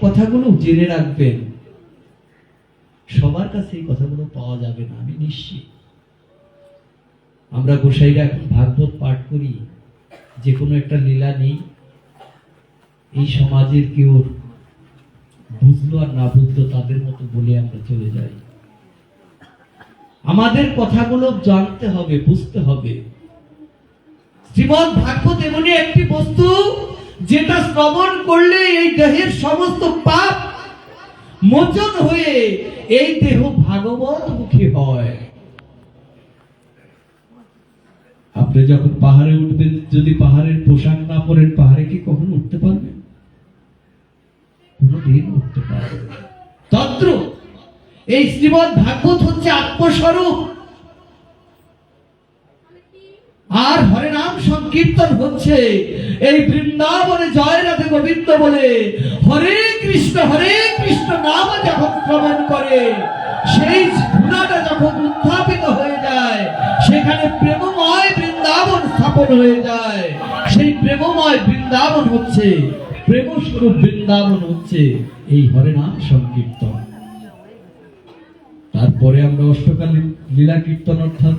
কথাগুলো জেনে রাখবেন, সবার কাছে এই কথাগুলো পাওয়া যাবে না, আমি নিশ্চিত। আমরা গোসাইরা এখন ভাগবত পাঠ করি, যে কোনো একটা লীলা নেই, এই সমাজের কেউ বুঝলো আর না বুঝলো তাদের মতো বলে আমরা চলে যাই। আমাদের কথাগুলো জানতে হবে, বুঝতে হবে। শ্রীমদ্ ভাগবত এমনই একটি বস্তু যেটা শ্রবণ করলে এই দেহের সমস্ত পাপ মোচন হয়ে এই দেহ ভাগবত মুখী হয়। আপনি যখন পাহাড়ে উঠবেন, যদি পাহাড়ের পোশাক না পরেন, পাহাড়ে কি কখনো উঠতে পারবেন? কোনদিন উঠতে পারবেন না। তদ্রূপ এই শ্রীমদ্ ভাগবত হচ্ছে আত্মস্বরূপ, আর হরে নাম সংকীর্তন হচ্ছে এই বৃন্দাবনে জয় রাধে গোবিন্দ বলে হরে কৃষ্ণ নাম যখন শ্রবণ করে, সেই ধুনাটা যখন উত্থাপিত হয়ে যায়, সেখানে প্রেমময় বৃন্দাবন স্থাপন হয়ে যায়। সেই প্রেমময় বৃন্দাবন হচ্ছে, প্রেমস্বরূপ বৃন্দাবন হচ্ছে এই হরে নাম সংকীর্তন। তারপরে আমরা অষ্টকালীন লীলা কীর্তন অর্থাৎ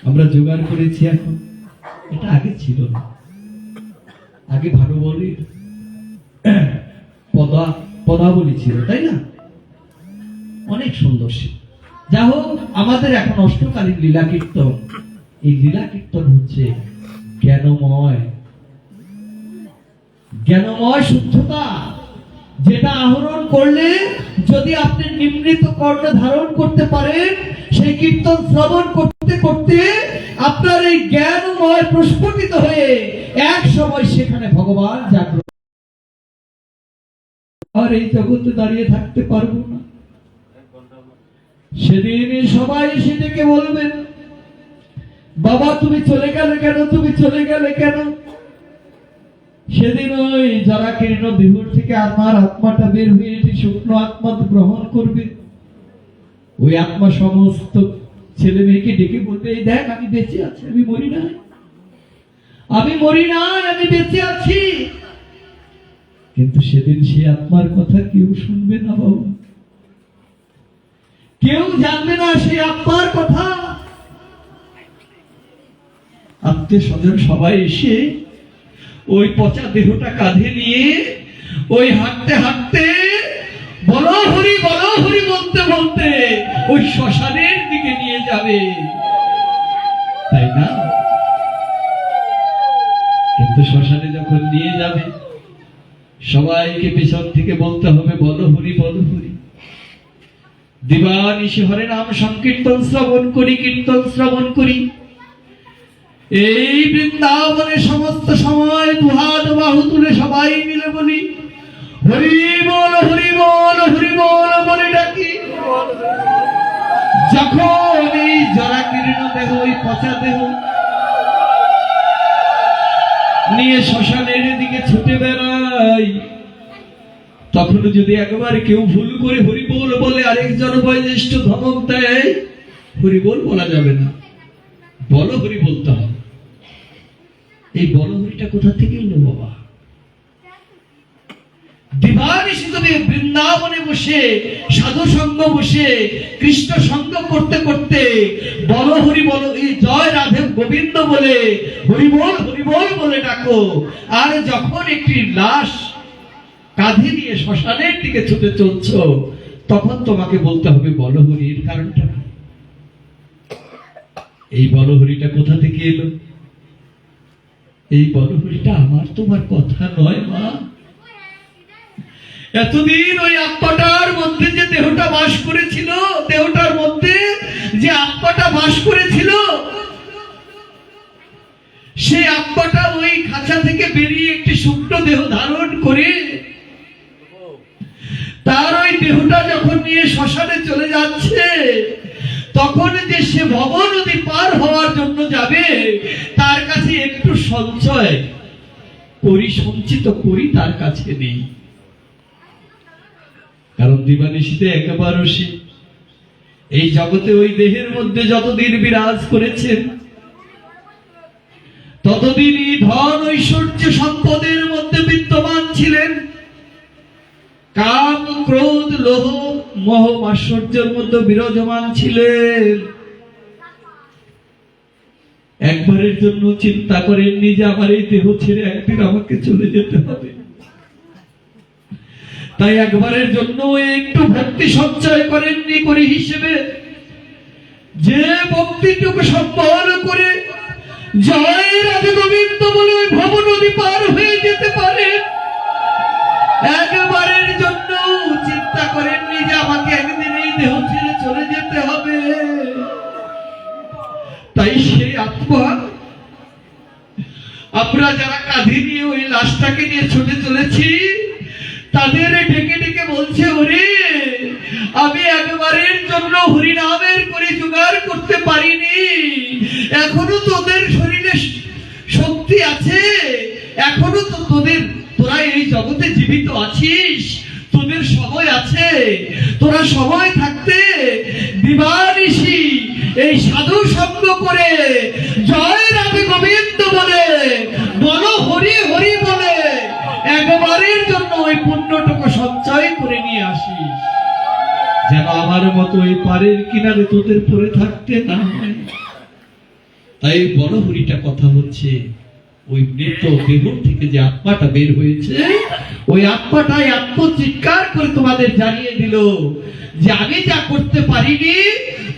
আমরা জোগাড় করেছি এখন, এটা আগে ছিল না। আগে ভাগবতের পদাবলী ছিল, তাই না? অনেক সুন্দর। যা হোক, আমাদের এখন অষ্টকালীন লীলা কীর্তন। এই লীলা কীর্তন হচ্ছে জ্ঞানময় শুদ্ধতা, যেটা আহরণ করলে যদি আপনি নিম্নিত কর্ণ ধারণ করতে পারেন, সেই কীর্তন শ্রবণ করতে করতে আপনার এই জ্ঞানময় প্রস্ফুটিত হয়ে এক সময় সেখানে ভগবান জাগ্রত। আর এই জগতে দাঁড়িয়ে থাকতে পারবো না। সেদিন সবাই এসে ডেকে বলবেন, বাবা তুমি চলে গেলে কেন, তুমি চলে গেলে কেন? সেদিন ওই যারা কীর্ণ দেহর থেকে আমার আত্মাটা বের হয়ে এটি শুকনো আত্মা গ্রহণ করবে, ওই আত্মা সমস্ত ছেলে মেয়েকে ডেকে বলবে, এই দেখ আমি বেঁচে আছি, আমি মরি নাই, আমি মরি নাই, আমি বেঁচে আছি। কিন্তু সেদিন সেই আত্মার কথা কেউ শুনবে না বাবা, কেউ জানবে না সেই আত্মার কথা। আত্মীয় স্বজন সবাই এসে ওই পচা দেহটা কাঁধে নিয়ে ওই হাঁটতে হাঁটতে বলো হরি বলতে বলতে ওই শ্মশানের দিকে নিয়ে যাবে, তাই না? কিন্তু শ্মশানে যখন নিয়ে যাবে, সবাইকে পেছন থেকে বলতে হবে বলো হরি দিবানিশি হরে নাম সংকীর্তন শ্রবণ করি, কীর্তন শ্রবণ করি। এই বৃন্দাবনে সমস্ত সময় দুহাত বাহু তুলে সবাই মিলে বলি হরি বল বলে ডাকি। যখন এই জরাকীর্ণ দেহ, ওই পচা দেহ নিয়ে শ্মশানের দিকে ছুটে বেড়াই, তখন যদি একবার কেউ ভুল করে হরি বল বলে আরেকজন বয়োজ্যেষ্ঠ ধমক দেয়, হরি বল বলা যাবে না, বলো হরি বলতে হবে। এই বলো হরিটা কোথা থেকে এলো বাবা? দিবানিশি তুমি বৃন্দাবনে বসে সাধু সঙ্গ বসে কৃষ্ণ সঙ্গ করতে করতে বলো হরি বলো, এই জয় রাধে গোবিন্দ বলে হরি বল বলে ডাকো। আর যখন একটি লাশ কাঁধে নিয়ে শ্মশানের দিকে ছুটে চলছ, তখন তোমাকে বলতে হবে বলো হরি। এর কারণটা কি? এই বলো হরিটা কোথা থেকে এলো? এই বলো হরিটা আমার তোমার কথা নয় মা। এতদিন ওই আত্মাটার মধ্যে যে দেহটা বাস করেছিল, দেহটার মধ্যে যে আত্মাটা বাস করেছিল, সেই আত্মাটা ওই খাঁচা থেকে বেরিয়ে একটি শুকনো দেহ ধারণ করে তার ওই দেহটা যখন নিয়ে শ্মশানে চলে যাচ্ছে, তখন যে সে ভব নদী পার হওয়ার জন্য যাবে, তার কাছে একটু সঞ্চয় সঞ্চিত করি তার কাছে নেই। কারণ দিবানিশিতে একেবারে সে এই জগতে ওই দেহের মধ্যে যতদিন বিরাজ করেছেন, ততদিনই ধন ঐশ্বর্য সম্পদের মধ্যে বিদ্যমান ছিলেন। কাম ক্রোধ লোভ মোহ মাৎসর্যের মধ্যে বিরাজমান ছিলেন। একবারের জন্য চিন্তা করেননি যে আমার এই দেহ ছেড়ে একদিন আমাকে চলে যেতে হবে। তাই একবারের জন্য একটু ভক্তি সঞ্চয় করেননি করে হিসেবে, যে ভক্তিটুকু সম্বল করে জয় রাধে গোবিন্দ বলে ওই ভব নদী পার হয়ে যেতে পারে। একবারের জন্য চিন্তা করেননি যে আমাকে একদিন এই দেহ ছেড়ে চলে যেতে হবে। তাই সেই আত্মা আমরা যারা কাঁধে নিয়ে ওই লাশটাকে নিয়ে ছুটে চলেছি, তাদের ডেকে ডেকে বলছে, ওরে আমি একবারের জন্য হরিনামের করে জোগাড় করতে পারিনি, এখনো তোদের শরীরে শক্তি আছে, এখনো তো তোরা এই জগতে জীবিত আছিস, তোদের সময় আছে, তোরা সময় থাকতে দিবানিশি এই সাধু সঙ্গ করে জয় রাধে গোবিন্দ বলে বলো হরি হরি বলে একবারের জন্য ওই পুণ্যটুকু সঞ্চয় করে নিয়ে আসিস, যেন আমার মতো ওই পারের কিনারে তোদের পড়ে থাকতে না হয়। তাই বড় হরিটা কথা হচ্ছে, ওই মৃত দেহ থেকে যে আত্মাটা বের হয়েছে, ওই আত্মাটাই আত্মচিৎকার করে তোমাদের জানিয়ে দিল যে আমি যা করতে পারিনি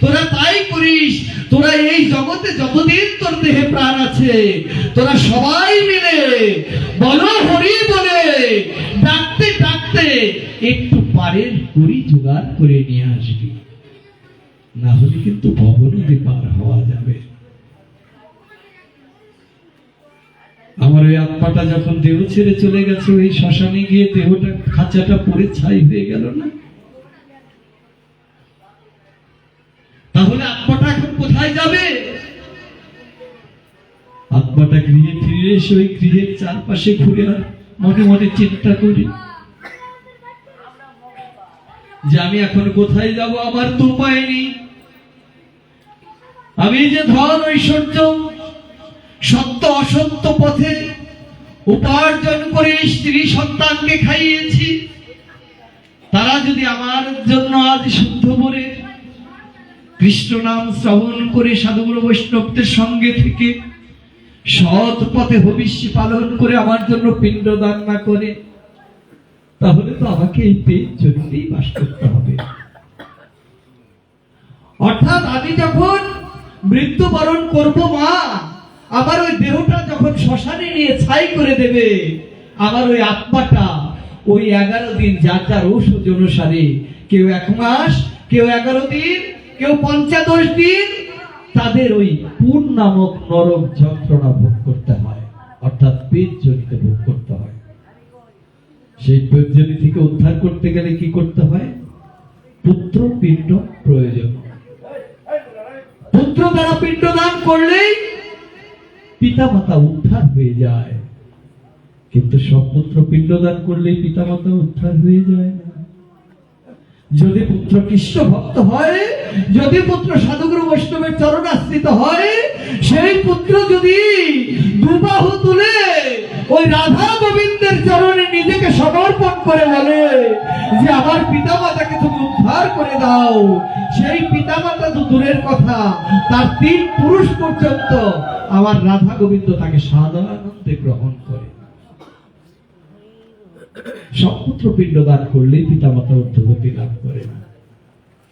তোরা তাই করিস। তোরা এই জগতে যতদিন তোর দেহে প্রাণ আছে, তোরা সবাই মিলে বলো হরি বলে ডাকতে ডাকতে একটু পারের হরি জোগাড় করে নিয়ে আসবি, না হলে কিন্তু ভবনদী পার হওয়া যাবে। আমার ওই আত্মাটা যখন দেহ ছেড়ে চলে গেছে, ওই শ্মশানে গিয়ে দেহটা খাঁচাটা পড়ে ছাই হয়ে গেল না? তাহলে আত্মাটা এখন কোথায় যাবে? আত্মাটা গৃহে ফিরে এসে ওই গৃহের চারপাশে ঘুরে আর মনে মনে চিন্তা করি যে আমি এখন কোথায় যাব, আমার তো উপায় নেই। আমি যে ধন ঐশ্বর্য সত্য অসত্য পথে উপার্জন করে স্ত্রী সন্তানকে খাইয়েছি, তারা যদি আমার জন্য আজ শুদ্ধ মনে কৃষ্ণ নাম শ্রবণ করে সাধুগুরু বৈষ্ণবদের সঙ্গে থেকে সৎ পথে ভবিষ্য পালন করে আমার জন্য পিণ্ডদান না করে, তাহলে তো আমাকে এই পেট জনিতেই বাস করতে হবে। অর্থাৎ আমি যখন মৃত্যুবরণ করব, মা আবার ওই দেহটা যখন শ্মশানে নিয়ে ছাই করে দেবে, আবার ওই আত্মাটা ওই 11 দিন যার যার ঔষধ অনুসারে, কেউ 1 মাস, কেউ 11 দিন, কেউ 50 দিন, তাদের ওই পুর নামক নরক যন্ত্রণা ভোগ করতে হয়, অর্থাৎ পেট জনিত ভোগ করতে হয়। সেই পেট জনি থেকে উদ্ধার করতে গেলে কি করতে হয়? পুত্র পিণ্ড প্রয়োজন। পুত্র দ্বারা পিণ্ডদান করলেই পিতামাতা উদ্ধার হয়ে যায়, কিন্তু সব পুত্র পিণ্ডদান করলেই পিতামাতা উদ্ধার হয়ে যায় না। যদি পুত্র কৃষ্ণ ভক্ত হয়, যদি পুত্র সাধুগুরু বৈষ্ণবের চরণাশ্রিত হয়, সেই পুত্র যদি দুবাহু তুলে ওই রাধা গোবিন্দের চরণে নিজেকে সমর্পণ করে বলে যে আমার পিতামাতাকে তুমি উদ্ধার করে দাও, সেই পিতামাতা তো দূরের কথা, তার 3 পুরুষ পর্যন্ত আমার রাধা গোবিন্দ তাকে সাধারণানন্দে গ্রহণ করে। সব পুত্র পিণ্ডদান করলেই পিতামাতা উদ্ধগতি লাভ করে না।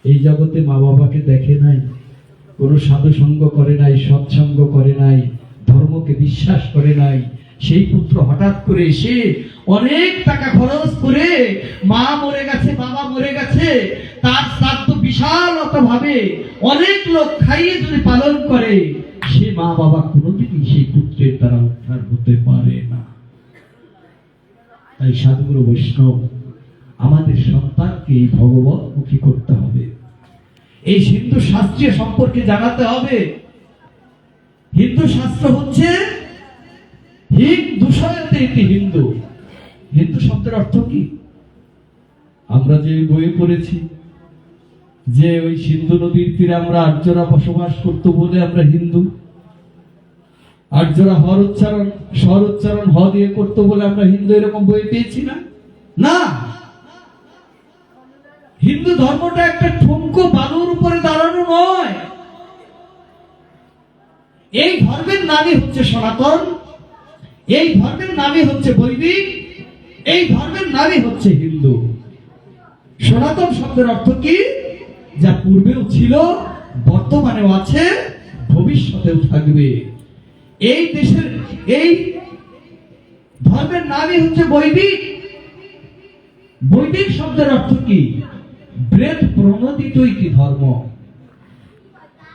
এই জগতে মা বাবাকে দেখে নাই, কোন সাধু সঙ্গ করে নাই, সৎসঙ্গ করে নাই, ধর্মকে বিশ্বাস করে নাই, সেই পুত্র হঠাৎ করে এসে অনেক টাকা খরচ করে মা মরে গেছে, বাবা মরে গেছে, তার শ্রাদ্ধ বিশালতা ভাবে অনেক লোক খাইয়ে যদি পালন করে, সে মা বাবা কোনোদিনই সেই পুত্রের দ্বারা উদ্ধার হতে পারে না। তাই সাধুগুরু বৈষ্ণব আমাদের সন্তানকে এই ভগবতমুখী করতে হবে, এই হিন্দু শাস্ত্রীয় সম্পর্কে জানাতে হবে। হিন্দু শাস্ত্র হচ্ছে হিন্দু। হিন্দু শব্দের অর্থ কি? আমরা যে বইয়ে পড়েছি যে ওই সিন্ধু নদীর তীরে আমরা আর্যরা বসবাস করতো বলে আমরা হিন্দু, আর্যরা স্বর উচ্চারণ হ দিয়ে করতো বলে আমরা হিন্দু, এরকম বই পেয়েছি না? না, হিন্দু ধর্মটা একটা ঠুমকো বালুর উপরে দাঁড়ানো নয়। এই ধর্মের নামই হচ্ছে সনাতন, এই ধর্মের নামই হচ্ছে বৈদিক, এই ধর্মের নামই হচ্ছে হিন্দু। সনাতন শব্দের অর্থ কি? যা পূর্বেও ছিল, বর্তমানেও আছে, ভবিষ্যতেও থাকবে। এই দেশের এই ধর্মের নামই হচ্ছে বৈদিক। বৈদিক শব্দের অর্থ কি? বেদ প্রণোদিত একটি ধর্ম।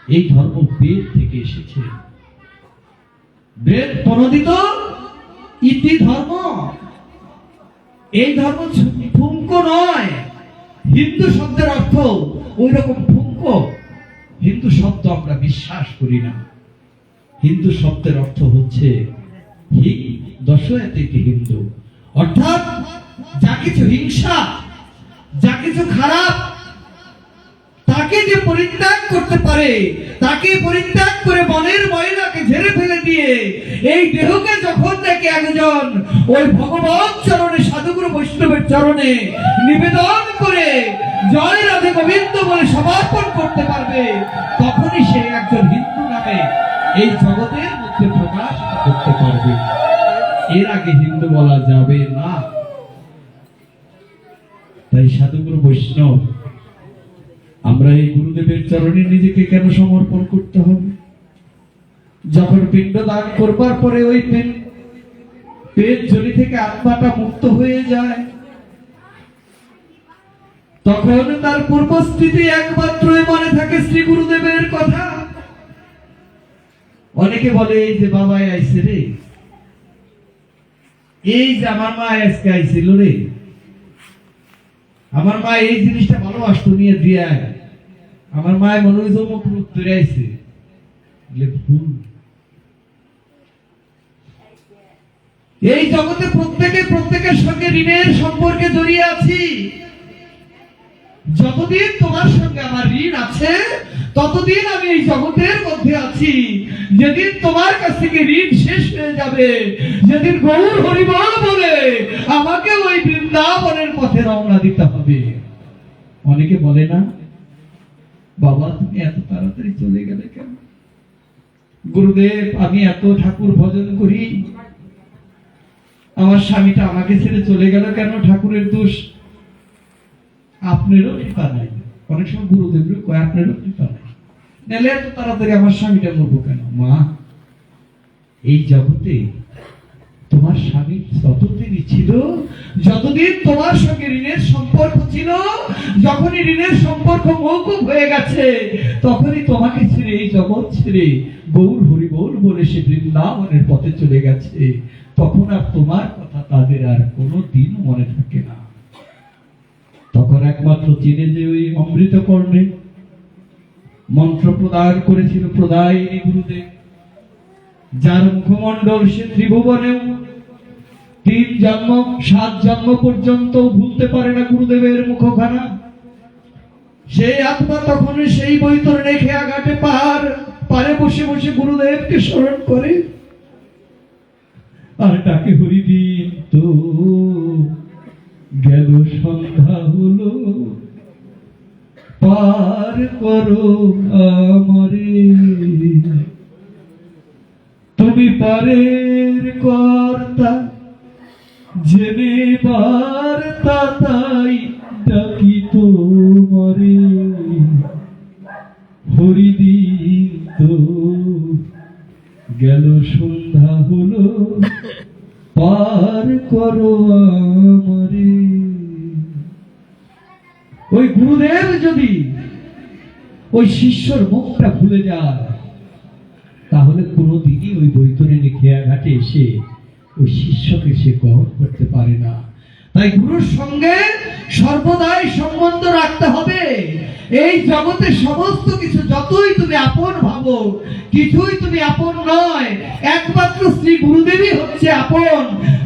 এই ধর্ম বেদ থেকে এসেছে। বেদ প্রণোদিত ইতি ধর্ম। এই ধর্ম ঠুমকো নয়। হিন্দু শব্দের অর্থ ওই রকম ঠুমকো। হিন্দু শব্দ আমরা বিশ্বাস করি না। হিন্দু শব্দের অর্থ হচ্ছে হিন্দু, অর্থাৎ যা কিছু হিংসা, যা কিছু খারাপ, তাকে যে পরিত্যাগ করতে পারে, তাকে পরিত্যাগ করে মনের ময়লাকে ঝেড়ে ফেলে দিয়ে এই দেহকে যখন দেখে একজন ওই ভগবান চরণে, সাধুগুরু বৈষ্ণবের চরণে নিবেদন করে জয় রাধে গোবিন্দ বলে সমর্পণ করতে পারবে, তখনই সে একজন হিন্দু নামে এই জগতের মধ্যে প্রকাশ করতে পারবে। এর আগে হিন্দু বলা যাবে না। তাই সাধুগুরু বৈষ্ণব আমরা এই গুরুদেবের চরণে নিজেকে কেন সমর্পণ করতে হবে? যখন পিণ্ড দান করবার পরে ওই পেট জনি থেকে আত্মাটা মুক্ত হয়ে যায়, তখন তার পূর্বস্থিতি একমাত্র মনে থাকে শ্রী গুরুদেবের কথা। অনেকে বলে এই যে বাবাই আইছে রে, এই যে আমার মা আজকে আইছিল রে, আমার মা এই জিনিসটা ভালোবাসতো নিয়ে দিয়ে আমার মায়ের মনে হয়েছে মুখ ধরে আইছে। এই জগতে প্রত্যেকের সঙ্গে ঋণের সম্পর্কে জড়িয়ে আছি। যতদিন তোমার সঙ্গে আমার ঋণ আছে, ততদিন আমি এই জগতের মধ্যে আছি। যেদিন তোমার কাছ থেকে ঋণ শেষ হয়ে যাবে, যেদিন গৌর হরিবল বলে আমাকে ওই বৃন্দাবনের পথে রওনা দিতে হবে। অনেকে বলে না, বাবা তুমি এত তাড়াতাড়ি চলে গেলে কেন? গুরুদেব আমি এত ঠাকুর ভজন করি, আমার স্বামীটা আমাকে ছেড়ে চলে গেল কেন? ঠাকুরের দোষ। আপনারও কৃপা নাই। অনেক সময় গুরুদেবের কয় আপনারও কৃপা নাই, নাহলে এত তাড়াতাড়ি আমার স্বামীটা মরবো কেন? মা, এই জগতে তোমার স্বামী ততদিনই ছিল যতদিন তোমার সঙ্গে ঋণের সম্পর্ক ছিল। যখনই ঋণের সম্পর্ক মৌকুব হয়ে গেছে, তখনই তোমাকে ছেড়ে, এই জগৎ ছেড়ে গৌর হরিবোল বলে সে বৃন্দাবনের পথে চলে গেছে। তখন আর তোমার কথা তাদের আর কোনোদিন মনে থাকে না। তখন একমাত্র চিনে যে ওই অমৃত কর্ণে মন্ত্র প্রদান করেছিল প্রদায়িনী গুরুদেব, যার মুখমণ্ডল সে ত্রিভুবনেও 3 জন্ম 7 জন্ম পর্যন্ত ভুলতে পারে না গুরুদেবের মুখখানা। সেই আত্মা তখন সেই বৈতরণে খেয়া ঘাটে পারে বসে বসে গুরুদেবকে স্মরণ করে আর ডাকে হরিদিন তো গেল, সন্ধ্যা হলো, পার করো আমারে, তুমি পারের কর্তা, জেনে বার্তা তাই ডাকি তোমারে, হরিদিন তো গেল, সন্ধ্যা হলো, পার করো আমারে। ওই গুরুদেব যদি ওই শিষ্যর মুখটা ভুলে যায়, তাহলে কোনোদিনই ওই বৈতরণী খেয়া ঘাটে এসে ওই শিষ্যকে সে গ্রহণ করতে পারে না। তাই গুরুর সঙ্গে সর্বদাই সম্বন্ধ রাখতে হবে। এই জগতে সমস্ত কিছু যতই তুমি আপন ভাবো, কিছুই তুমি আপন নয়। একমাত্র শ্রী গুরুদেবই হচ্ছে আপন,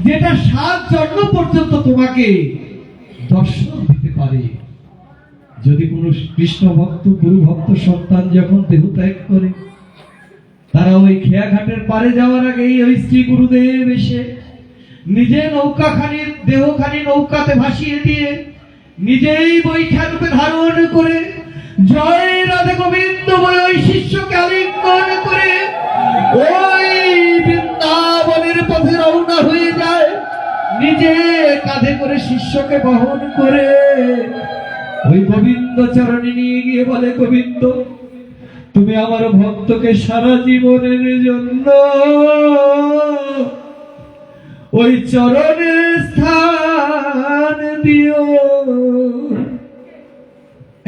যেটা 7 জন্ম পর্যন্ত তোমাকে দর্শন দিতে পারে। যদি কোনো কৃষ্ণ ভক্ত, গুরু ভক্ত সন্তান যখন দেহ ত্যাগ করে, তারা ওই খেয়া ঘাটের পারে যাওয়ার আগেই ওই শ্রী গুরুদেব এসে নিজে নৌকাখানির দেহখানি নৌকাতে ভাসিয়ে দিয়ে নিজেই বৈঠা রূপে ধারণ করে জয় রাধে গোবিন্দ বলে ওই শিষ্যকে আলিঙ্গন করে ওই বৃন্দাবনের পথে রওনা হয়ে যায়। নিজে কাঁধে করে শিষ্যকে বহন করে ওই গোবিন্দ চরণে নিয়ে গিয়ে বলে, গোবিন্দ তুমি আমার ভক্তকে সারা জীবনের জন্য ওই চরণে স্থান দিও।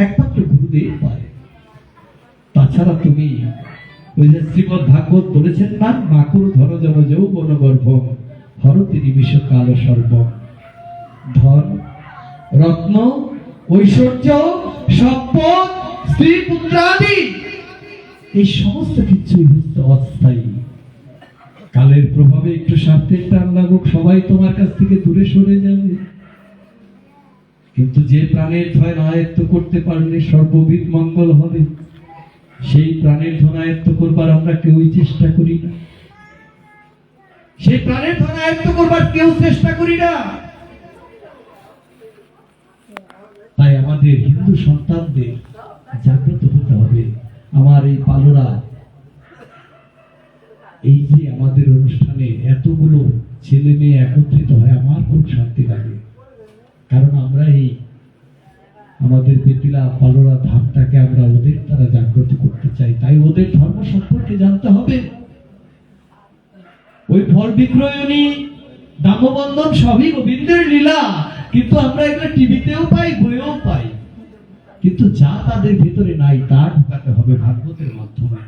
একমাত্র গুরুদেব পারে, তাছাড়া তুমি ওই যে শ্রীমদ ভাগবত বলেছেন না, মাকুর ধন জন যৌবন গর্ভ হরতি নিমিষ কাল সর্ব। ধন, রত্ন, ঐশ্বর্য, সম্পদ, স্ত্রী পুত্রাদি এই সমস্ত কিছুই হচ্ছে অস্থায়ী। কালের প্রভাবে একটু স্বার্থের টান লাগুক, সবাই তোমার কাছ থেকে দূরে সরে যাবে। কিন্তু যে প্রাণের ধন আয়ত্ত করতে পারলে সর্ববিধ মঙ্গল হবে, সেই প্রাণের ধন আয়ত্ত করবার আমরা কেউই চেষ্টা করি না। সেই প্রাণের ধন আয়ত্ত করবার কেউ চেষ্টা করি না। তাই আমাদের হিন্দু সন্তানদের জাগ্রত হতে হবে। আমার এই পালোরা, এই যে আমাদের অনুষ্ঠানে এতগুলো ছেলে মেয়ে একত্রিত হয়, আমার খুব শান্তি লাগে। কারণ আমরা এই আমাদের বেতিলা পালোরা ধামটাকে আমরা ওদের দ্বারা জাগ্রত করতে চাই। তাই ওদের ধর্ম সম্পর্কে জানতে হবে। ওই ফল বিক্রয়নী, দামবন্ধন সবই গোবিন্দের লীলা, কিন্তু আমরা এগুলো টিভিতেও পাই, বইয়েও পাই। কিন্তু যা তাদের ভেতরে নাই তা ঢুকাতে হবে ভাগবতের মাধ্যমে।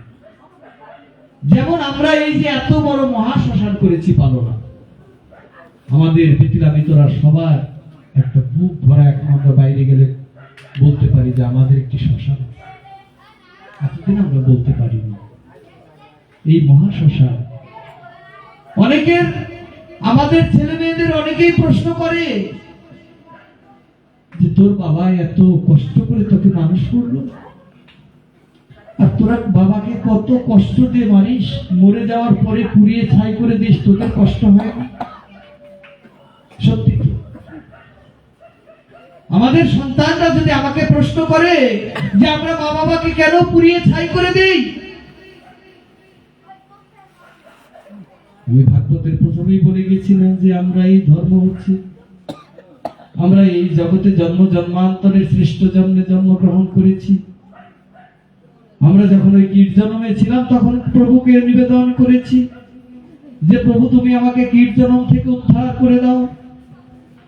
যেমন আমরা এই যে এত বড় মহাশ্মশান করেছি পালোরা, আমাদের বেতিলা ভিতরা সবার একটা বুক ভরা, এখন আমরা বাইরে গেলে বলতে পারি যে আমাদের একটি শ্মশান। এতদিন আমরা বলতে পারি না। এই মহাশ্মশান অনেকের, আমাদের ছেলে মেয়েদের অনেকেই প্রশ্ন করে যে তোর বাবা এত কষ্ট করে তোকে মানুষ করলো, আর তোরা বাবাকে কত কষ্ট দিয়ে মারিস, মরে যাওয়ার পরে পুড়িয়ে ছাই করে দিস, তোদের কষ্ট হয় না? সত্যি তো। আমাদের সন্তানরা যদি আমাকে প্রশ্ন করে যে আমরা মা বাবাকে কেন পুড়িয়ে ছাই করে দেই, আমি ভাগবতের প্রথমেই বলে গেছিলাম যে আমরা এই ধর্ম হচ্ছে, আমরা এই জগতে জন্ম জন্মান্তরের শ্রেষ্ঠ জন্মে জন্মগ্রহণ করেছি। আমরা যখন ওই কীর্তনমে ছিলাম তখন প্রভুকে নিবেদন করেছি যে প্রভু তুমি আমাকে কীর্তনম থেকে উদ্ধার করে দাও।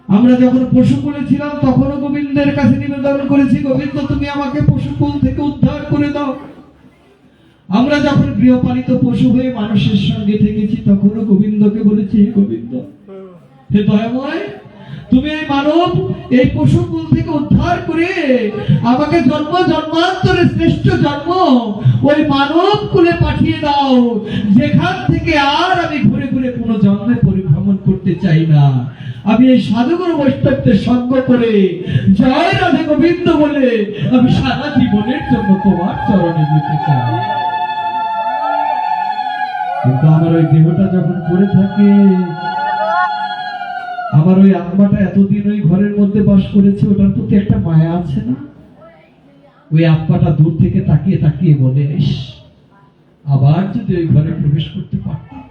আমরা যখন পশুকুলে ছিলাম তখনও গোবিন্দের কাছে নিবেদন করেছি, গোবিন্দ তুমি আমাকে পশুকুল থেকে উদ্ধার করে দাও। আমরা যখন গৃহপালিত পশু হয়ে মানুষের সঙ্গে থেকেছি তখনও গোবিন্দকে বলেছি, গোবিন্দ হে দয়াময়, তুমি এই মানব, এই পশুকুল থেকে উদ্ধার করে আমাকে জন্ম জন্মান্তরে শ্রেষ্ঠ জন্ম ওই মানব কুলে পাঠিয়ে দাও, যেখান থেকে আর আমি ঘুরে ঘুরে কোনো জন্মে পরিভ্রমণ করতে চাই না। আমি এই সাধুগুরু বৈষ্ণবদের সঙ্গ করে জয় রাধে গোবিন্দ বলে আমি সারা জীবনের জন্য তোমার চরণে যেতে চাই। কিন্তু আমার ওই দেহটা যখন পড়ে থাকে, আমার ওই আত্মাটা এতদিন ওই ঘরের মধ্যে বাস করেছে, ওটার প্রতি একটা মায়া আছে না? ওই আত্মাটা দূর থেকে তাকিয়ে তাকিয়ে বলে, আবার যদি ওই ঘরে প্রবেশ করতে পারতাম।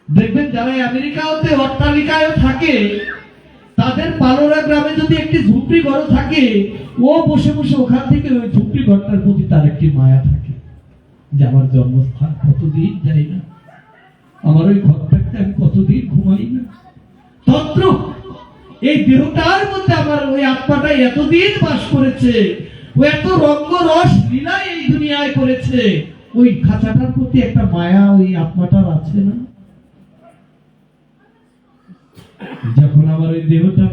দেখবেন যারা আমেরিকাতে অট্টালিকায় থাকে, তাদের পালোরা গ্রামে যদি একটি ঝুপড়ি ঘর থাকে, ও বসে বসে ওখান থেকে ওই ঝুপড়ি ঘরটার প্রতি তার একটি মায়া থাকে যে আমার জন্মস্থান কতদিন যাই না, আমার ওই ঘরটাকে আমি কতদিন ঘুমাই না। তন্ত্র এই দেহটার মধ্যে আমার ওই আত্মাটা এতদিন বাস করেছে, ও এত রঙ্গ রস লীলা এই দুনিয়ায় করেছে, ওই খাঁচাটার প্রতি একটা মায়া ওই আত্মাটার আছে না? যখন আমার ওই দেহটা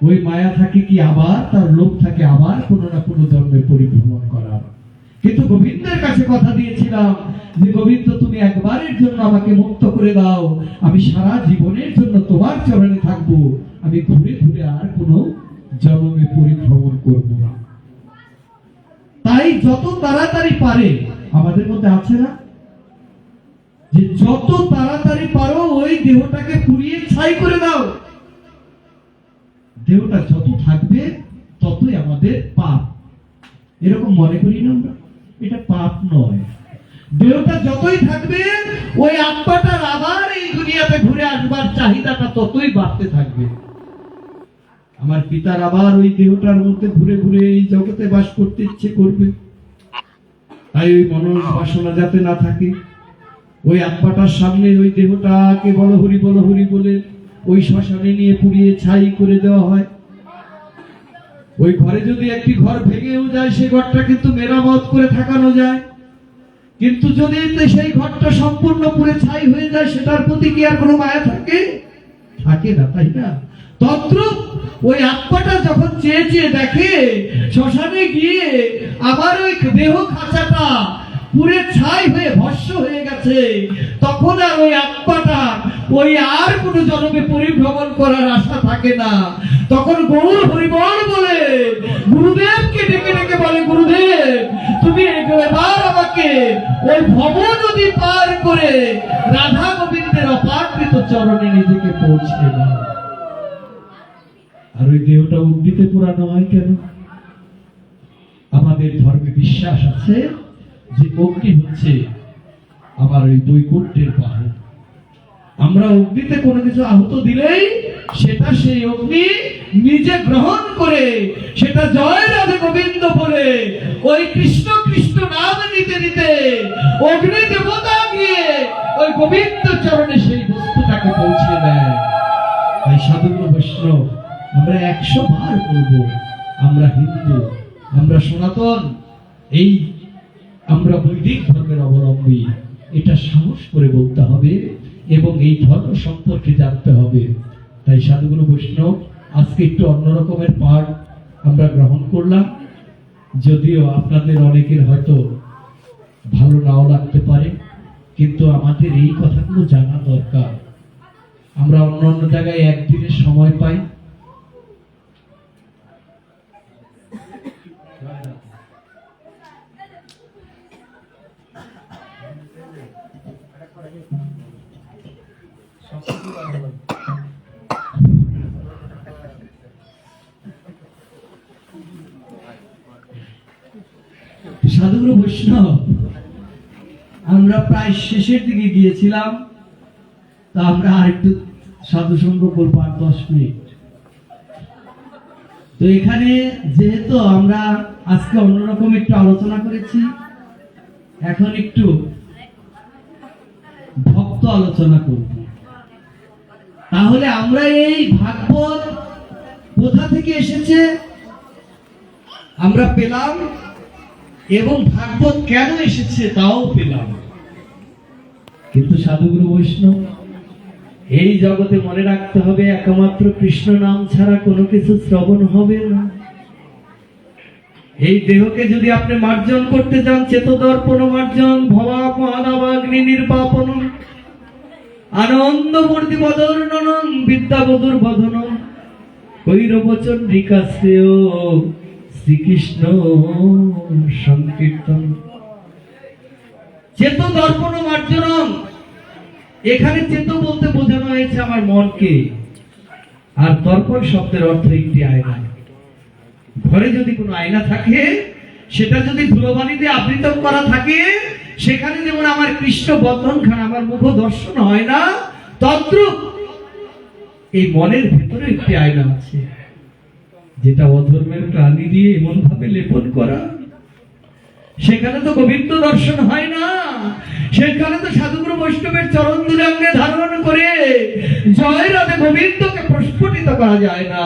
ওই মায়া থাকে, কি আবার তার লোভ থাকে আবার কোনো না কোনো জন্মে পরিভ্রমণ করার। কিন্তু গোবিন্দের কাছে কথা দিয়েছিলাম যে গোবিন্দ তুমি একবারের জন্য আমাকে মুক্ত করে দাও, আমি সারা জীবনের জন্য তোমার চরণে থাকবো, আমি ঘুরে ঘুরে আর কোনো জন্মে পরিভ্রমণ করব না। তাই যত তাড়াতাড়ি পারে, আমাদের মধ্যে আছে না যে যত তাড়াতাড়ি পারো ওই দেহটাকে পুড়িয়ে ছাই করে দাও। দেহটা যত থাকবে ততই আমাদের পাপ, এরকম মনে করি না আমরা? এটা পাপ নয়। দেহটা যতই থাকবে ওই আত্মাটার আবার এই দুনিয়াতে ঘুরে আসবার চাহিদাটা ততই বাড়তে থাকবে। আমার পিতার আবার ওই দেহটার মধ্যে ঘুরে ঘুরে এই জগতে বাস করতে ইচ্ছে করবে, তাই ওই মনোজ বাসনা যাতে না থাকে, ওই আত্মাটার সামনে ওই দেহটাকে বড় হরি বলে ওই শ্মশানে নিয়ে পুড়িয়ে ছাই করে দেওয়া হয়। ওই ঘরে যদি একটি ঘর ভেঙেও যায়, সেই ঘরটা কিন্তু মেরামত করে থাকানো যায়, কিন্তু যদি সেই ঘরটা সম্পূর্ণ পুড়ে ছাই হয়ে যায়, সেটার প্রতি কি আর কোনো মায়া থাকে? থাকে না, তাই না? তদ্রূপ ওই আত্মাটা যখন চেয়ে চেয়ে দেখে শ্মশানে গিয়ে আবার ওই দেহ খাঁচাটা পুরে ছাই হয়ে ভস্ম হয়ে গেছে, তখন আর ওই আত্মাটা ওই আর কোনো জন্মে পরিভ্রমণ করার আশা থাকে না। তখন গৌর হরিবল বলে গুরুদেবকে ডেকে ডেকে বলে, গুরুদেব তুমি এবার আমাকে ওই ভব নদী পার করে রাধা গোবিন্দের অপাকৃত চরণে নিজেকে পৌঁছে দাও। আর ওই দেহটা অগ্নিতে পোড়ানো হয় কেন? আমাদের ধর্মে বিশ্বাস আছে যে অগ্নি হচ্ছে আমার ওই বৈকুণ্ঠের বাহন। আমরা অগ্নিতে কোনো কিছু আহুত দিলেই সেটা সেই অগ্নি নিজে গ্রহণ করে সেটা জয় রাধে গোবিন্দ বলে ওই কৃষ্ণ কৃষ্ণ নাম নিতে নিতে অগ্নি দেবতা গিয়ে ওই গোবিন্দ চরণে সেই বস্তুটাকে পৌঁছে দেয়। তাই সাধুগুরু বৈষ্ণব আমরা 100 বার বলবো, আমরা হিন্দু, আমরা সনাতন, এই আমরা বৈদিক ধর্মের অবলম্বী, এটা সাহস করে বলতে হবে এবং এই ধর্ম সম্পর্কে জানতে হবে। তাই সাধুগুরু বৈষ্ণব আজকে একটু অন্যরকমের পাঠ আমরা গ্রহণ করলাম, যদিও আপনাদের অনেকের হয়তো ভালো নাও লাগতে পারে, কিন্তু আমাদের এই কথাগুলো জানা দরকার। আমরা অন্য অন্য জায়গায় একদিনের সময় পাই, সাধুগুরু বৈষ্ণব আমরা প্রায় শেষের দিকে গিয়েছিলাম, তা আমরা আরেকটু সাধু সঙ্গ করবো 8-10 মিনিট। তো এখানে যেহেতু আমরা আজকে অন্যরকম একটু আলোচনা করেছি, এখন একটু ভক্ত আলোচনা করব। তাহলে আমরা এই ভাগবত কোথা থেকে এসেছে আমরা পেলাম, এবং ভাগবত কেন এসেছে তাও পেলাম। কিন্তু সাধুগুরু বৈষ্ণব এই জগতে মনে রাখতে হবে, একমাত্র কৃষ্ণ নাম ছাড়া কোনো কিছু শ্রবণ হবে না। এই দেহকে যদি আপনি মার্জন করতে চান, চেতদর্পণ মার্জন, ভবাগ্নি নির্বাপন, আনন্দ মূর্তি বদর্ণন, বিদ্যাবধুর বধন, কৈরবচন্দ্রিকা শ্রেয় শ্রীকৃষ্ণ সংকীর্তন। চেত দর্পণ মার্জনম, এখানে চেত বলতে বোঝানো হয়েছে আমার মনকে, আর দর্পণ শব্দের অর্থ একটি আয়না। ঘরে যদি কোনো আয়না থাকে, সেটা যদি ধুলোবালি দিয়ে আবৃত করা থাকে, সেখানে যেমন আমার কৃষ্ণ বদনখানা, আমার মুখ দর্শন হয় না, তদ্রূপ এই মনের ভেতরে একটি আয়না আছে, যেটা অধর্মের প্রাণী দিয়ে এমন ভাবে লেপন করা। সেখানে তো গোবিন্দ দর্শন হয় না, সেখানে তো সাধুগুরু বৈষ্ণবের চরণ দুলে অঙ্গে ধারণ করে জয় রাধে গোবিন্দকে প্রস্ফুটিত করা যায় না।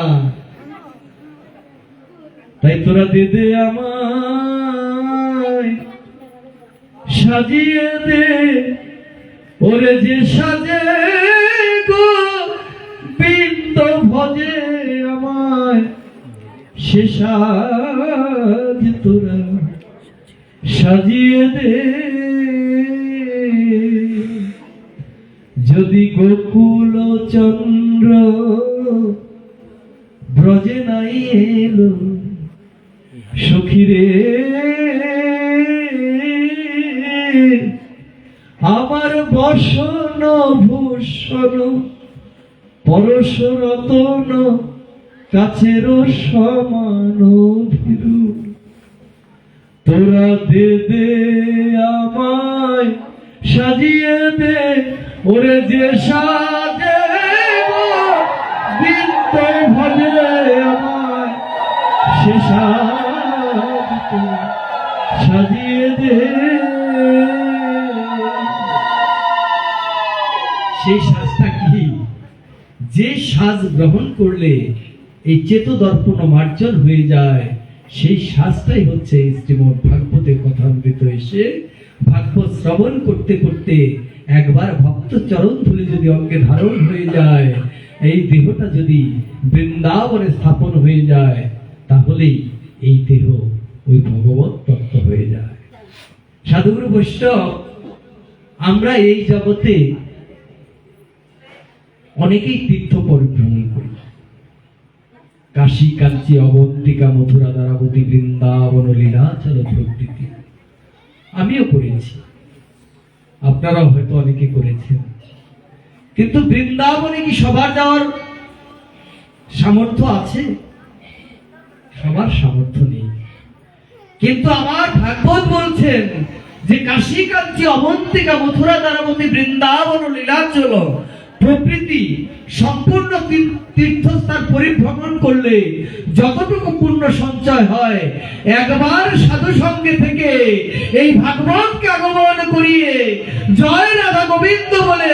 তাই তোরা দে দে আমায় সাজিয়ে দে, ওরে যে সাজে গোবিন্দ ভজে আমায়, সে সাজ তোরা সাজিয়ে দে। যদি গোকুল চন্দ্র ব্রজে নাই এলো, সখীরে আমার বসন ভূষণ পরশ রতন কাছের সমান ভীরু, তোরা দে দে আমায় সাজিয়ে দে, ওরে যে সাজে বিদ্য ভজে আমায় সে সাজিয়ে দে। সেই সাজটা কি? যে সাজ গ্রহণ করলে এই চেত দর্পণ মার্জন হয়ে যায়, সেই সাজটাই হচ্ছে শ্রীমদ্ ভাগবতের কথামৃত। এসে ভাগবত শ্রবণ করতে করতে একবার ভক্ত চরণ ধুলি যদি অঙ্গে ধারণ হয়ে যায়, এই দেহটা যদি বৃন্দাবনে স্থাপন হয়ে যায়, তাহলেই এই দেহ ওই ভগবত তত্ত্ব হয়ে যায়। সাধুগুরু বৈষ্ণব, আমরা এই জগতে অনেকেই তীর্থ পরিভ্রমণ করি। কাশী, কাঞ্চি, অবন্তিকা, মথুরা, দ্বারাবতী, বৃন্দাবন, লীলাচল প্রভৃতি আমিও করেছি, আপনারাও হয়তো অনেকে করেছেন। কিন্তু বৃন্দাবনে কি সবার যাওয়ার সামর্থ্য আছে? সবার সামর্থ্য নেই। কিন্তু আমার ভাগবত বলছেন যে কাশী, কাঞ্চি, অবন্তিকা, মথুরা, দ্বারাবতী, বৃন্দাবন, লীলাচল প্রভৃতি সম্পূর্ণ তীর্থস্থান পরিভ্রমণ করলে যতটুকু পুণ্য সঞ্চয় হয়, একবার সাধু সঙ্গে থেকে এই ভাগবতকে আগমন করিয়ে জয় রাধা গোবিন্দ বলে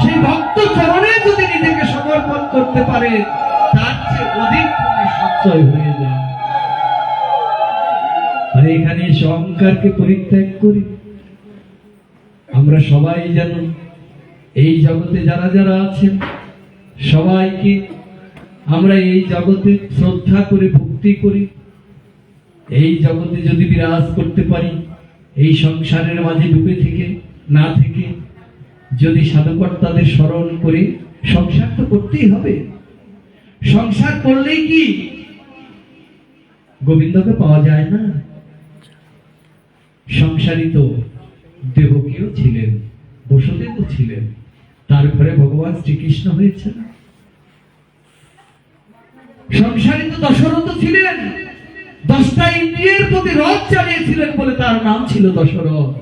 সেই ভক্ত চরণে যদি নিজেকে সমর্পণ করতে পারে, তার চেয়ে অধিক পুণ্য সঞ্চয় হয়ে যায়। আর এখানে অহংকারকে পরিত্যাগ করি। আমরা সবাই জানো, এই জগতে যারা যারা আছেন সবাইকে আমরা এই জগতে শ্রদ্ধা করে ভক্তি করি। এই জগতে যদি বিরাজ করতে পারি, এই সংসারের মাঝে ডুবে থেকে না থেকে যদি সাধুকর্তাদের স্মরণ করে, সংসার তো করতেই হবে। সংসার করলেই কি গোবিন্দকে পাওয়া যায় না? সংসারী তো দেবকীও ছিলেন, বসুদেবও ছিলেন, তারপরে ভগবান শ্রীকৃষ্ণ হয়েছেন। সংসারী তো দশরথ ছিলেন, 10টা ইন্দ্রিয়ের প্রতি রথ চালিয়েছিলেন বলে তার নাম ছিল দশরথ।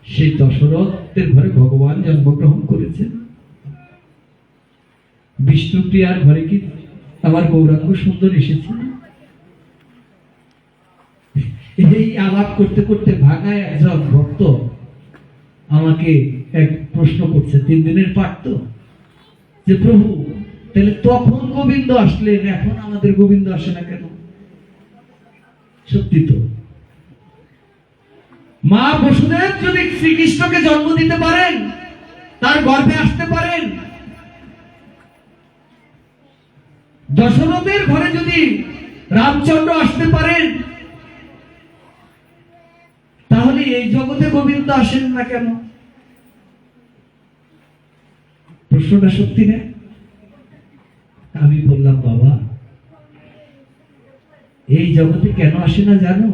সেই দশরথের ঘরে ভগবান জন্মগ্রহণ করেছেন। বিষ্ণুপ্রিয়ার ঘরে কি আমার গৌরাঙ্গ সুন্দর এসেছিল? এই আলাপ করতে করতে ভাঙায় একজন ভক্ত আমাকে এক প্রশ্ন করছে, 3 দিনের পাঠ তো, যে প্রভু তাহলে তখন গোবিন্দ আসলেন, এখন আমাদের গোবিন্দ আসে না কেন? সত্যি তো, মা বসুদেব যদি শ্রীকৃষ্ণকে জন্ম দিতে পারেন, তার গর্ভে আসতে পারেন, দশরথের ঘরে যদি রামচন্দ্র আসতে পারেন, তাহলে এই জগতে গোবিন্দ আসেন না কেন? প্রশ্নটা সত্যি না? আমি বললাম, বাবা এই জগতে কেন আসে না জানো?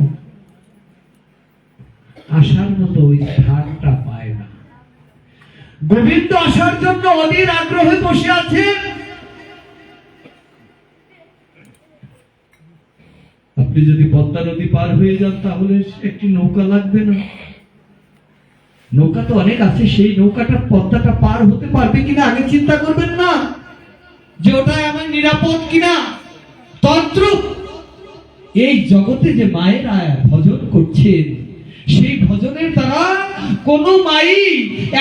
আসার মতো ওই স্থানটা পায় না। গোবিন্দ আসার জন্য অধীর আগ্রহে বসে আছেন। আপনি যদি পদ্মা নদী পার হয়ে যান, তাহলে একটি নৌকা লাগবে না? নৌকা তো অনেক আছে, সেই নৌকাটা পদ্মাটা পার হতে পারবে কিনা আগে চিন্তা করবেন না, যে ওটা আমার নিরাপদ কিনা। তন্ত্র এই জগতে যে মায়েরা ভজন করছেন, সেই ভজনের দ্বারা কোন মাই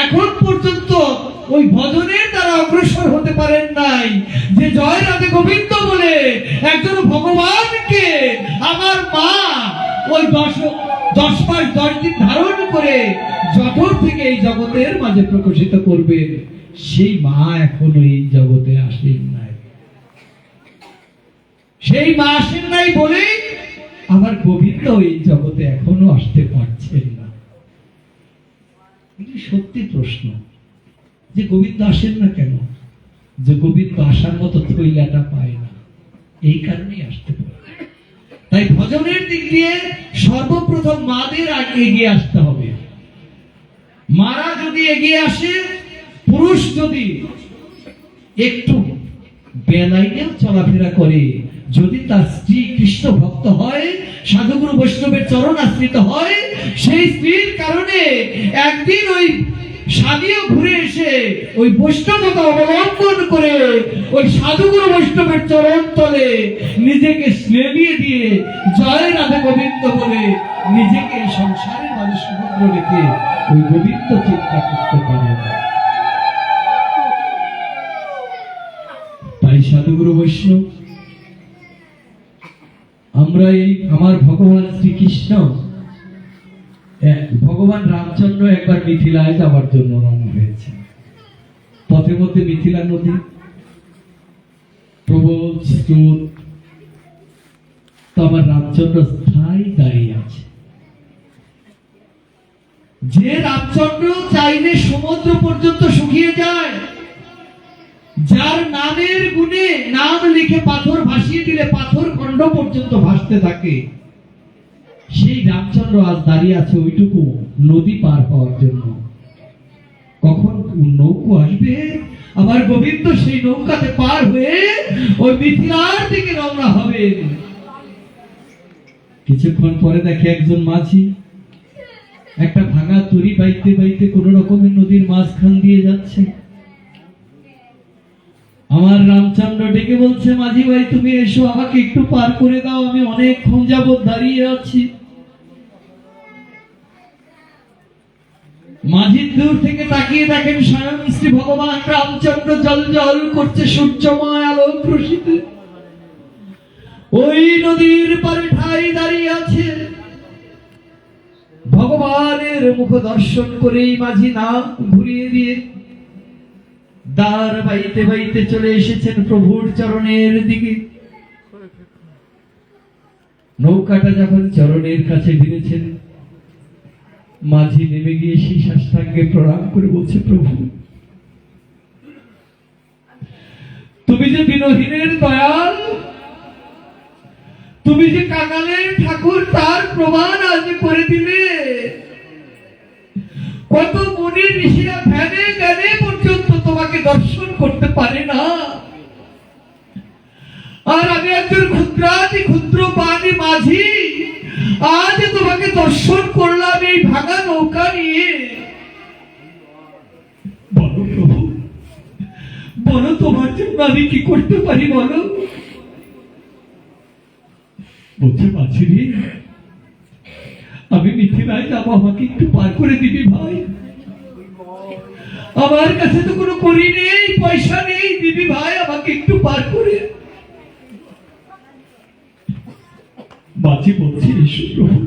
এখন পর্যন্ত ওই ভজনের দ্বারা অগ্রসর হতে পারেন নাই, যে জয় রাধে গোবিন্দ বলে একজন ভগবানকে আমার মা ওই 10 মাস 10 দিন ধারণ করে জঠর থেকে এই জগতের মাঝে প্রকাশিত করবেন। সেই মা এখনো এই জগতে আসেন নাই। সেই মা আসেন নাই বলে আমার গোবিন্দ এই জগতে এখনো আসতে পারছেন না। সত্যি প্রশ্ন, যে গোবিন্দ আসেন না কেন? যে গোবিন্দ আসার মতো থইলাটা পায় না, এই কারণেই আসতে পারে। তাই ভজনের দিক দিয়ে সর্বপ্রথম মাদের আগে এগিয়ে আসতে হবে। মারা যদি এগিয়ে আসে, পুরুষ যদি একটু বেলাইনেও চলাফেরা করে, যদি তার স্ত্রী কৃষ্ণ ভক্ত হয়, সাধুগুরু বৈষ্ণবের চরণ আশ্রিত হয়, সেই স্ত্রীর কারণে একদিন ওই স্বামীও ঘুরে এসে ওই বৈষ্ণবতা অবলম্বন করে ওই সাধুগুরু বৈষ্ণবের চরণ তলে নিজেকে স্নেবিয়ে দিয়ে জয় রাধে গোবিন্দ বলে নিজেকে সংসারের মাঝে সমুদ্র রেখে ওই গোবিন্দ চিন্তা করতে পারে। তাই সাধুগুরু বৈষ্ণব, আমরা এই আমার ভগবান শ্রীকৃষ্ণ, ভগবান রামচন্দ্র একবার মিথিলায় যাওয়ার জন্য রওনা হয়েছে। পথে মধ্যে মিথিলা নদী প্রবল স্রোত, তো আমার রামচন্দ্র স্থায়ী দাঁড়িয়ে আছে। যে রামচন্দ্র চাইলে সমুদ্র পর্যন্ত শুকিয়ে যায়, যার নামের গুণে নাম লিখে পাথর ভাসিয়ে দিলে পাথর খণ্ড পর্যন্ত ভাসতে থাকে, সেই রামচন্দ্র আজ দাঁড়িয়ে আছে ওইটুকু নদী পার হওয়ার জন্য। কখন নৌকো আসবে, আমার গোবিন্দ সেই নৌকাতে পার হয়ে ওই মিথিলার দিকে রওনা হবে। কিছুক্ষণ পরে দেখে একজন মাঝি একটা ভাঙা তরি বাইতে বাইতে কোন রকমের নদীর মাঝখান দিয়ে যাচ্ছে। আমার রামচন্দ্র ডেকে বলছে, মাঝি ভাই তুমি এসো, আমাকে একটু পার করে দাও, আমি অনেকক্ষণ যাবৎ দাঁড়িয়ে আছি। মাঝি দূর থেকে তাকিয়ে দেখেন স্বয়ং শ্রী ভগবান রামচন্দ্র জল জল করছে সূর্যময় আলোক রশ্মিতে, ওই নদীর পারে ঠাই দাঁড়িয়ে আছে। ভগবানের মুখ দর্শন করেই মাঝি নাম ঘুরিয়ে দিয়ে দ্বার বাইতে বাইতে চলে এসেছেন প্রভুর চরণের দিকে। নৌকাটা যখন চরণের কাছে ভিড়েছেন, মাঝি নেমে গিয়ে সেই সাষ্টাঙ্গে প্রণাম করে বলছে, প্রভু তুমি যে বিনহীনের দয়াল, তুমি যে কাঙালের ঠাকুর, তার প্রমাণ আজ করে দিলে। কত মুনি ঋষিরা ধ্যানে জ্ঞানে পর্যন্ত তোমাকে দর্শন করতে পারে না, আর আমি একজন ক্ষুদ্রাতি ক্ষুদ্র পানি মাঝি, আজ তোমাকে দর্শন করলাম এই ভাঙা নৌকা নিয়ে। বলো প্রভু, বলো তোমার জন্য আমি কি করতে পারি বলো। বলছে, মাঝি রে, আমি মিথিলায় যাবো, আমাকে একটু পার করে দিবি ভাই। আমার কাছে তো কোনো করি নেই, পয়সা নেই, দিবি ভাই, আমাকে একটু পার করে। মাঝি বলছে, এসো প্রভু,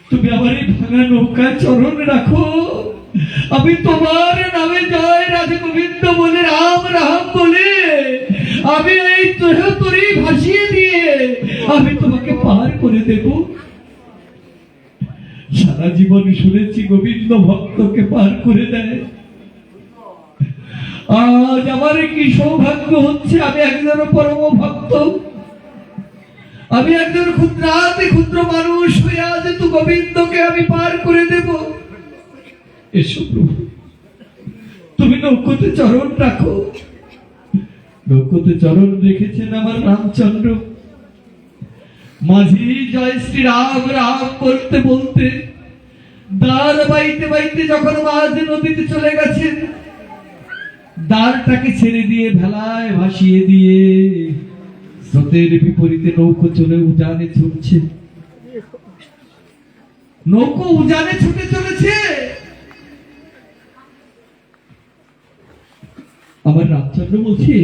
তুমি আমার এই ভাঙা নৌকায় চরণ রাখো, আমি তোমার নামে জয় রাধে গোবিন্দ বলে, রাম রাম বলে আমি এই তরি ভাসিয়ে দিয়ে আমি তোমাকে পার করে দেব। সারা জীবন শুনেছি গোবিন্দ ভক্তকে পার করে দেয়, আজ আমার কি সৌভাগ্য হচ্ছে, আমি একজন পরম ভক্ত, আমি একজন ক্ষুদ্রাতি ক্ষুদ্র মানুষ হয়ে আজ তো গোবিন্দকে আমি পার করে দেব। এসো প্রভু, তুমি নৌকোতে চরণ রাখো। নৌকোতে চরণ রেখেছেন আমার রামচন্দ্র। মাঝি জয় শ্রী রাম রাম বলতে বলতে দ্বার বাইতে বাইতে যখন মাঝ নদীতে চলে গেছেন, দ্বারটাকে ছেড়ে দিয়ে ভেলায় ভাসিয়ে দিয়ে স্রোতের বিপরীতে নৌকো চলে উজানে ছুটছে। নৌকো উজানে ছুটে চলেছে। আমার রামচন্দ্র বলছে,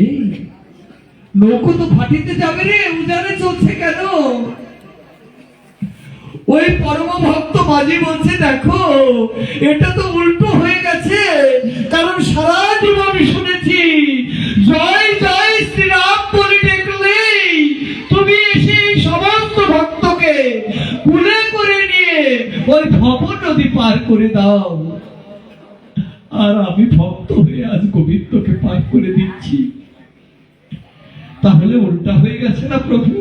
নৌকো তো ভাটিতে যাবে রে, উজানে চলছে কেন? ওই পরম ভক্ত মাঝি বলছে, দেখো এটা তো উল্টো হয়ে গেছে, কারণ সারা জীবন শুনেছি জয় জয় শ্রীরাম বলে দেখলেই তুমি এসে সমস্ত ভক্তকে কুলে করে নিয়ে ওই ভব নদী পার করে দাও, আর আমি ভক্ত হয়ে আজ গোবিন্দকে পার করে দিচ্ছি। তাহলে উল্টা হয়ে গেছে না প্রভু?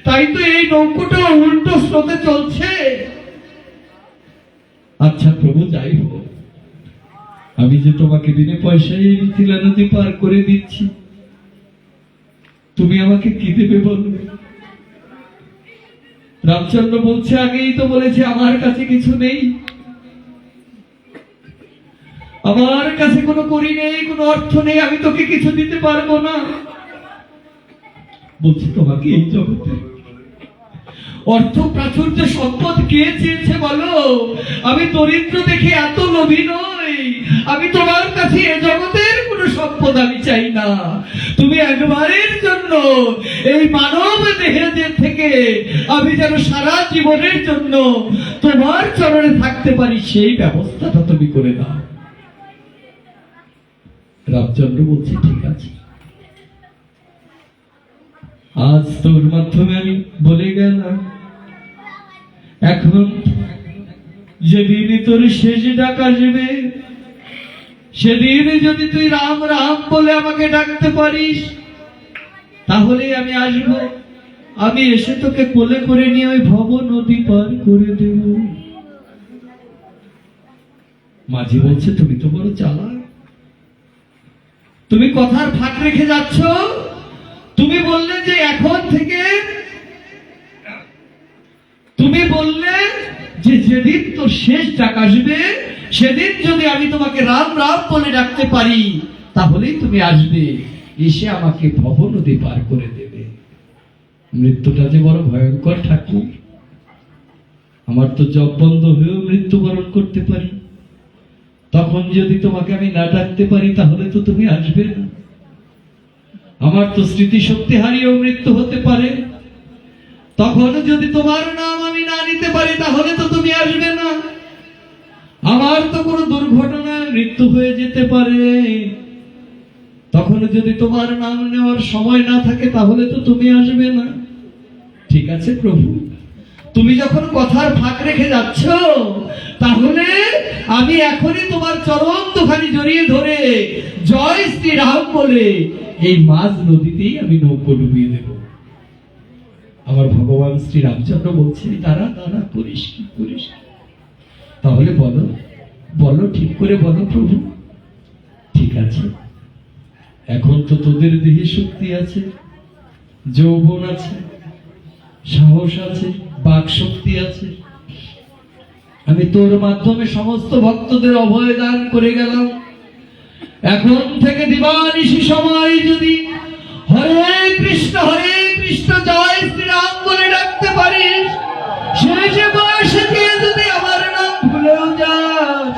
তাই তো এই নৌকোটা উল্টো স্রোতে চলছে। আচ্ছা প্রভু, যাই হোক, আমি যে তোমাকে বিনা পয়সায় এই মিথিলা নদী পার করে দিচ্ছি, তুমি আমাকে কি দেবে বলো? রামচন্দ্র বলছে, আগেই তো বলেছে আমার কাছে কিছু নেই, আমার কাছে কোনো করি নেই, কোনো অর্থ নেই, আমি তোকে কিছু দিতে পারবো না। বলছে, তোমাকে এই জগতে অর্থ প্রাচুর্য সম্পদ কে চেয়েছে বলো? আমি দরিদ্র দেখে এত লোভী নই, আমি তোমার কাছে এ জগতের কোনো সম্পদ আমি চাই না। তুমি একবারের জন্য এই মানব দেহের থেকে আমি যেন সারা জীবনের জন্য তোমার চরণে থাকতে পারি, সেই ব্যবস্থাটা তুমি করে দাও। রামচন্দ্র বলছে, ঠিক আছে, আজ তোর মাধ্যমে আমি বলে গেলাম, এখন যেদিন তোর শেষ ডাক আসবে, সেদিন যদি তুই রাম রাম বলে আমাকে ডাকতে পারিস, তাহলে আমি আসব, আমি এসে তোকে কোলে করে নিয়ে ওই ভব নদী পার করে দেব। মাঝি বলছে, তুমি তো বড় চালাক, তুমি কথার ফাঁক রেখে যাচ্ছ। তুমি বললে যে এখন থেকে, তুমি বললে যে যেদিন তোর শেষ ডাক আসবে, সেদিন যদি আমি তোমাকে রাম রাম বলে ডাকতে পারি, তাহলেই তুমি আসবে, এসে আমাকে ভব নদী পার করে দেবে। মৃত্যুটা যে বড় ভয়ঙ্কর ঠাকুর, আমার তো জব বন্ধ হয়েও মৃত্যুবরণ করতে পারি, তখন যদি তোমাকে আমি না ডাকতে পারি, তাহলে তো তুমি আসবে না। আমার তো স্মৃতিশক্তি হারিয়েও মৃত্যু হতে পারে, তখন যদি তোমার নাম আমি না নিতে পারি, তাহলে তো তুমি আসবে না। আমার তো কোনো দুর্ঘটনায় মৃত্যু হয়ে যেতে পারে, তখন যদি তোমার নাম নেওয়ার সময় না থাকে, তাহলে তো তুমি আসবে না। ঠিক আছে প্রভু, তুমি যখন কথার ফাঁক রেখে যাচ্ছ, তাহলে আমি এখনই তোমার চরণ দুখানি জড়িয়ে ধরে জয় শ্রীরাম বলে এই মাঝ নদীতেই আমি নৌকো ডুবিয়ে দেব। আমার ভগবান শ্রী রামচন্দ্র বলছে, দাঁড়া দাঁড়া, করিস কি করিস? তাহলে বলো বলো, ঠিক করে বলো প্রভু। ঠিক আছে, এখন তো তোদের দেহে শক্তি আছে, যৌবন আছে, সাহস আছে, বাক শক্তি আছে, আমি তোর মাধ্যমে সমস্ত ভক্তদের অভয় দান করে গেলাম। এখন থেকে দিবানিশি সময় যদি হরে কৃষ্ণ জয় শ্রীরাম বলে ডাকতে পারিস, শেষ বয়সে যদি আমার নাম ভুলেও যাস,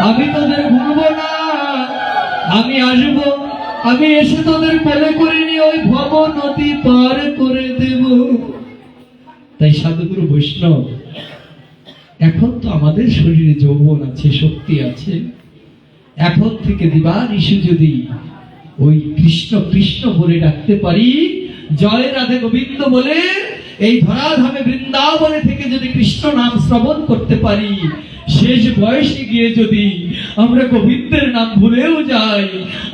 আমি তোদের ভুলবো না, আমি আসবো, আমি এসে তোদের কোলে করে নিয়ে ওই ভব নদী পার করে দেব। তাই সাধুগুরু বৈষ্ণব, এখন তো আমাদের শরীরে যৌবন আছে, শক্তি আছে, এখন থেকে দিবানিশি যদি ওই কৃষ্ণ কৃষ্ণ বলে ডাকতে পারি, জয় রাধে গোবিন্দ বলে এই ধরাধামে বৃন্দাবনে থেকে যদি কৃষ্ণ নাম শ্রবণ করতে পারি, শেষ বয়সে গিয়ে যদি আমরা গোবিন্দের নাম ভুলেও যাই,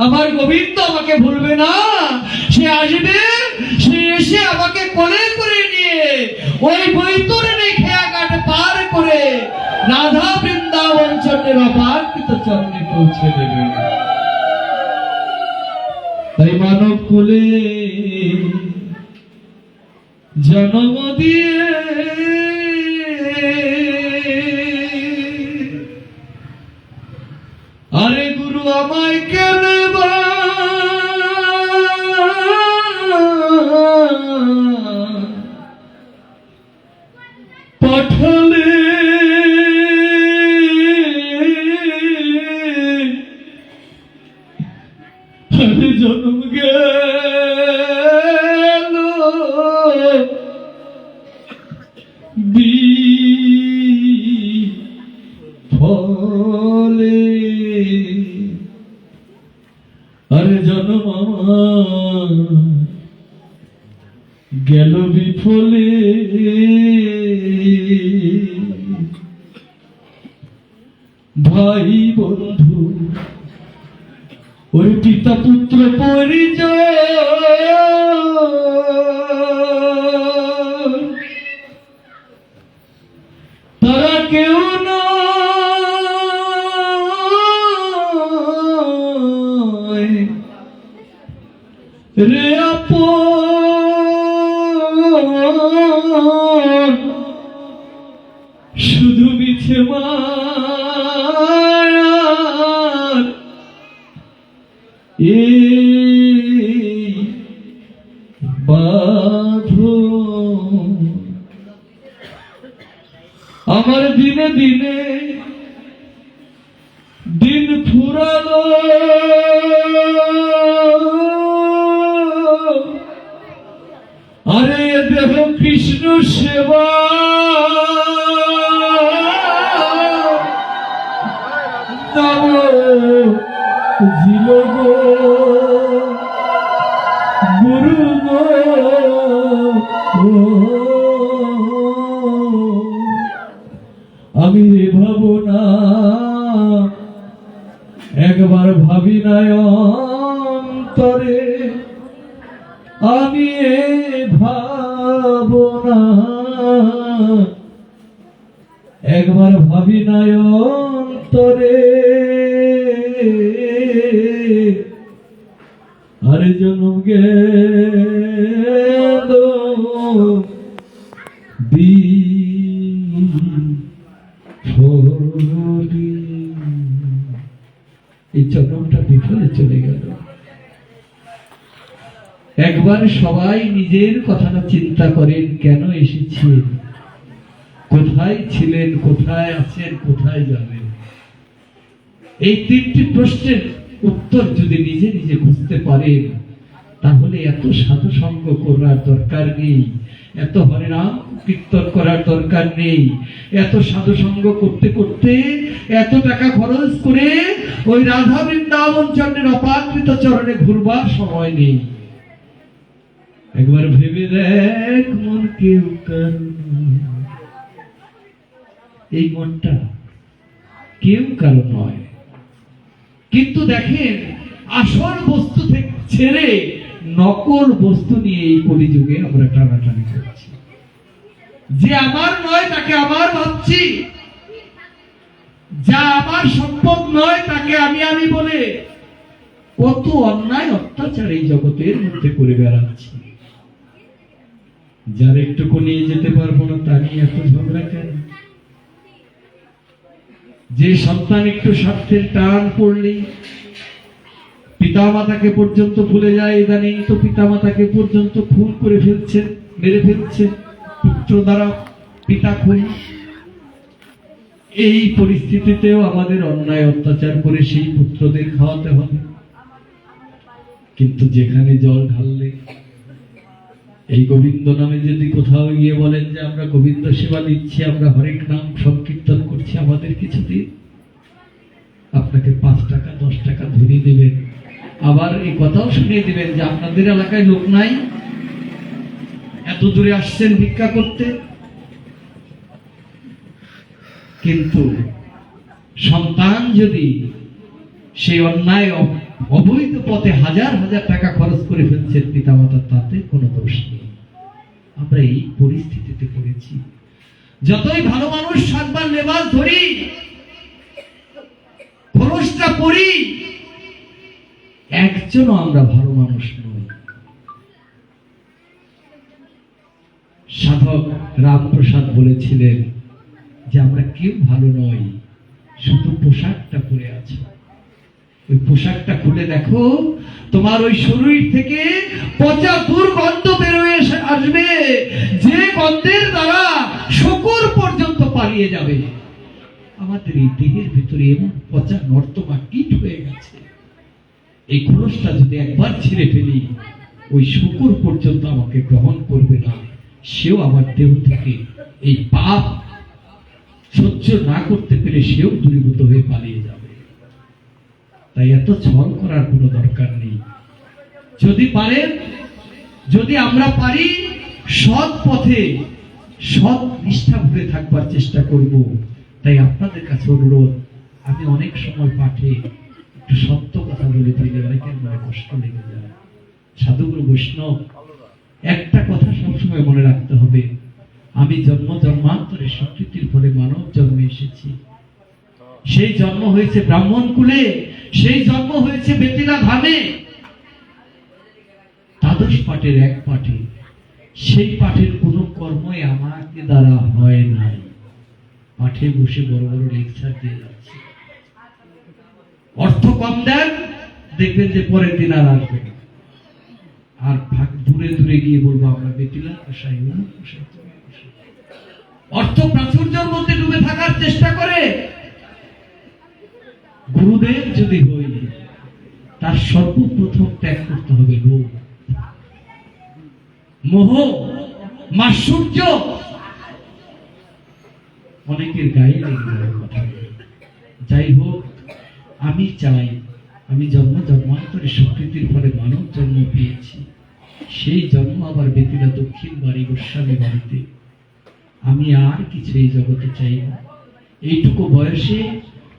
আমার গোবিন্দ আমাকে ভুলবে না, সে আসবে, সে এসে আমাকে কোলে করে নিয়ে ওই বৈতরণী খেয়াঘাট পার করে রাধা বৃন্দাবন চন্দ্রের অপার্কিত চরণে পৌঁছে দেবে। তাই মানব কুলে জন্ম দিয়ে আরে গুরু আমায় কেন পাঠালে, আরে জন্ম গেল ফলে, আরে জন্ম গেল বিফলে, ভাই বন্ধু ওই পিতা পুত্র পরিচয়, তারা কেউ না রে আপন শুধু মিছে মায়ার এই বাঁধন আমার দিনে দিনে দিন ফুরালো আরে দেহ কৃষ্ণ সেবা জিল গো গুরু গো আমি ভাবনা একবার ভাবি নাই অন্তরে আমি ভাবনা একবার ভাবি নাই অন্তরে আরে জন্ম গেল এই জন্মটা বিফলে চলে গেল। একবার সবাই নিজের কথাটা চিন্তা করেন, কেন এসেছেন, কোথায় ছিলেন, কোথায় আছেন, কোথায় যাবেন। এই তিনটি প্রশ্নের উত্তর যদি নিজে নিজে খুঁজতে পারেন তাহলে এত সাধু সঙ্গ করার দরকার নেই, এত হরিনাম কীর্তন করার দরকার নেই, এত সাধু সঙ্গ করতে করতে এত টাকা খরচ করে ওই রাধা বৃন্দাবন চন্দ্রের অপাকৃত চরণে ঘুরবার সময় নেই। একবার ভেবে দেখ মন কেউ কারো, এই মনটা কেউ কারো নয়। কিন্তু দেখেন আসল বস্তু থেকে ছেড়ে নকল বস্তু নিয়ে এই কলিযুগে আমরা টানাটানি করছি। যে আমার নয় তাকে আমার ভাবছি, যা আমার সম্পদ নয় তাকে আমি আমি বলে কত অন্যায় অত্যাচার এই জগতের মধ্যে করে বেড়াচ্ছি। যার একটুকু নিয়ে যেতে পারবো না তা নিয়ে এত ঝগড়া কেন? যে সন্তান একটু স্বার্থের টান পড়লেই পিতামাতাকে পর্যন্ত ভুলে যায়, ইদানিং তো পিতামাতাকে পর্যন্ত খুন করে ফেলছে, মেরে ফেলছে, পুত্র দ্বারা পিতা খুন। এই পরিস্থিতিতেও আমাদের অন্যায় অত্যাচার করে সেই পুত্রদের খাওয়াতে হবে। কিন্তু যেখানে জল ঢাললে এই গোবিন্দ নামে যদি কোথাও গিয়ে বলেন যে আমরা গোবিন্দ সেবা দিচ্ছি, আমরা হরেক নাম সংকীর্তন করছি, আমাদের কিছু দিন, আপনাকে 5 টাকা 10 টাকা ধরিয়ে দেবেন। আবার এই কথাও শুনিয়ে দিবেন যে আপনাদের এলাকায় লোক নাই, এত দূরে আসছেন ভিক্ষা করতে। কিন্তু সন্তান যদি সেই অন্যায় অবৈধ পথে হাজার হাজার টাকা খরচ করে ফেলছেন পিতামাতা, তাতে কোনো দোষ নেই। আমরা এই পরিস্থিতিতে পড়েছি। যতই ভালো মানুষ সাতবার লেবাস ধরি, খরচটা করি, একজনও আমরা ভালো মানুষ নই। সাধক রামপ্রসাদ বলেছিলেন যে আমরা কেউ ভালো নই, শুধু পোশাকটা পরে আছো। ওই পোশাকটা খুলে দেখো, তোমার ওই শরীর থেকে পচা দুর্গন্ধ বেরোয় আসবে, যে গন্ধের দ্বারা শকুর পর্যন্ত পালিয়ে যাবে। আমাদের এই দেহের ভিতরে এমন পচা নর্দমা কীট হয়ে গেছে, এই খোলসটা যদি একবার ছিঁড়ে ফেলি, ওই শকুর পর্যন্ত আমাকে গ্রহণ করবে না, সেও আমার দেহ থেকে এই পাপ সহ্য না করতে পেরে সেও দূরীভূত হয়ে পালিয়ে যাবে। তাই এত ছল করার কোনো দরকার নেই। যদি পারেন, যদি আমরা পারি, সৎ পথে সৎ নিষ্ঠা ভরে থাকবার চেষ্টা করব। তাই আপনাদের কাছে অনুরোধ, আমি অনেক সময় পাঠে একটু সত্য কথা বলে দিলে অনেকের মনে কষ্ট লেগে যায়। সাধুগুরু বৈষ্ণব একটা কথা সবসময় মনে রাখতে হবে, আমি জন্ম জন্মান্তরে স্বীকৃতির ফলে মানব জন্মে এসেছি। সেই জন্ম হয়েছে ব্রাহ্মণ কুলে, সেই জন্ম হয়েছে বেতিলা ধামে। 10 পাঠের এক পাঠে, সেই পাঠের কোনো কর্মই আমাকে দ্বারা হয় নাই। পাঠে বসে বড় বড় লেকচার দিয়ে যাচ্ছে, অর্থ কম দেন, দেখবেন যে পরের দিন আর আসবে না। আর দূরে দূরে গিয়ে বলবো আমরা বেতিলা কষাই, অর্থ প্রাচুর্যের মধ্যে ডুবে থাকার চেষ্টা করে। গুরুদেব যদি হই, তার সর্বপ্রথম ত্যাগ করতে হবে লোভ, মোহ, মাৎসর্য। অনেকের গায়ে লেগে যাওয়ার কথা। যাই হোক, আমি চাই, আমি জন্ম জন্মান্তরে স্বীকৃতির ফলে মানব জন্ম পেয়েছি, সেই জন্ম আবার বেতিলা দক্ষিণ বাড়ি গোস্বামী বাড়িতে। আমি আর কিছু এই জগতে চাই না। এইটুকু বয়সে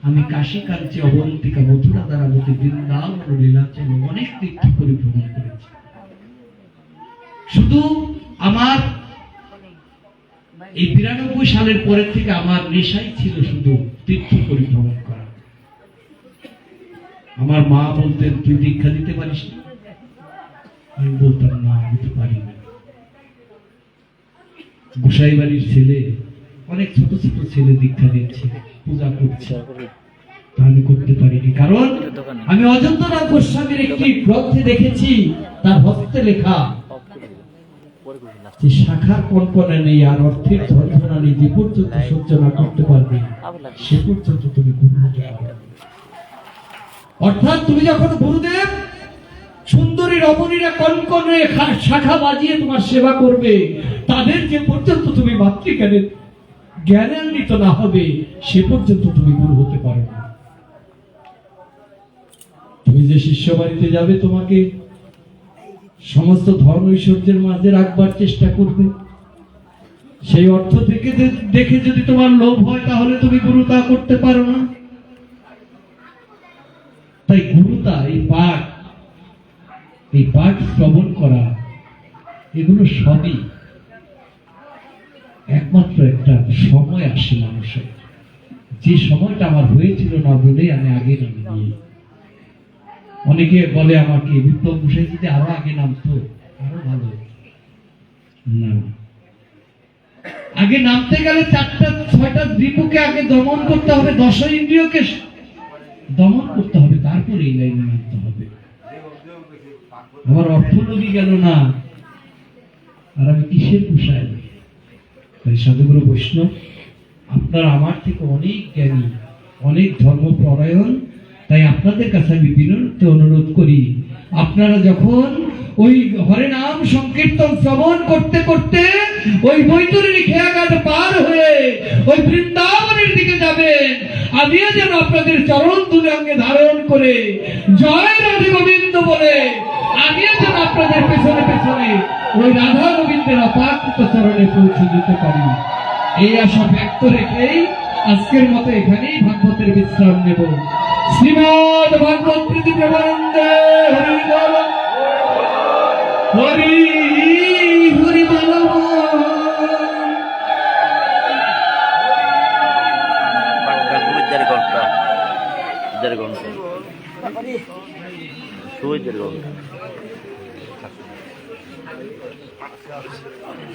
আমি কাশী কাঞ্চি অবন্তিকা মথুরা দ্বারাবতী বৃন্দাবন লীলাচল অনেক তীর্থ পরিভ্রমণ করেছি। শুধু আমার এই 92 সালের পরের থেকে আমার নেশাই ছিল শুধু তীর্থ পরিভ্রমণ করা। আমার মা বলতেন তুই দীক্ষা দিতে পারিস না, আমি বলতাম না আমি তো পারি না। গোসাই বাড়ির ছেলে, অনেক ছোট ছোট ছেলে দীক্ষা দিচ্ছে, পূজা করছে, আমি করতে পারিনি। কারণ আমি অযোধ্যনাথ গোস্বামীর একটি গ্রন্থে দেখেছি, তার হস্তে লেখা যে শাখার কল্পনা নেই আর অর্থের ধর্মনা নেই, যে পর্যন্ত সহ্য না করতে পারবে সে পর্যন্ত তুমি গুরু হতে পারবে। অর্থাৎ তুমি যখন গুরুদেব সুন্দরী রমণীরা কনকনে শাখা বাজিয়ে তোমার সেবা করবে, তাদের যে পর্যন্ত তুমি মাতৃজ্ঞানের জ্ঞানান্বিত না হবে সে পর্যন্ত তুমি গুরু হতে পারো না। তুমি যে শিষ্য বাড়িতে যাবে, তোমাকে সমস্ত ধর্ম ঐশ্বর্যের মাঝে রাখবার চেষ্টা করবে, সেই অর্থ থেকে দেখে যদি তোমার লোভ হয় তাহলে তুমি গুরুতা করতে পারো না। তাই গুরুতা, এই পাঠ শ্রবণ করা, এগুলো সবই একমাত্র একটা সময় আসে মানুষের, যে সময়টা আমার হয়েছিল না বলে আমি আগে নামি নিয়ে। অনেকে বলে আমাকে বিপ্লব গোসাই যদি আরো আগে নামতো আরো ভালো। না, আগে নামতে গেলে 4টা-6টা রিপুকে আগে দমন করতে হবে, 10 ইন্দ্রিয়কে দমন করতে হবে, তারপরে এই লাইনে নামতে হবে। আমার অর্থ লোভী গেল না, আর আমি কিসের গোসাই? তাই সাধুগুরু বৈষ্ণব, আপনারা আমার থেকে অনেক জ্ঞানী, অনেক ধর্মপরায়ণ, তাই আপনাদের কাছে আমি বিনম্র অনুরোধ করি, আপনারা যখন ওই হরে নাম সংকীর্তন শ্রবণ করতে করতে ওই বৈতরণী খেয়াঘাট পার হয়ে ওই বৃন্দাবনের দিকে যাবেন, আমিও যেন আপনাদের চরণ ধুলি অঙ্গে ধারণ করে জয় রাধে গোবিন্দ বলে আমিও যেন আপনাদের পেছনে পেছনে ওই রাধা গোবিন্দের অপাকৃত চরণে পৌঁছে যেতে পারি। এই আশা ব্যক্ত রেখেই আজকের মতো এখানেই ভাগবতের বিশ্রাম নেব। শ্রীমদ ভাগবত প্রীতি প্রেমানন্দে হরি বল, হরি হরি বল। দেড় ঘন্টা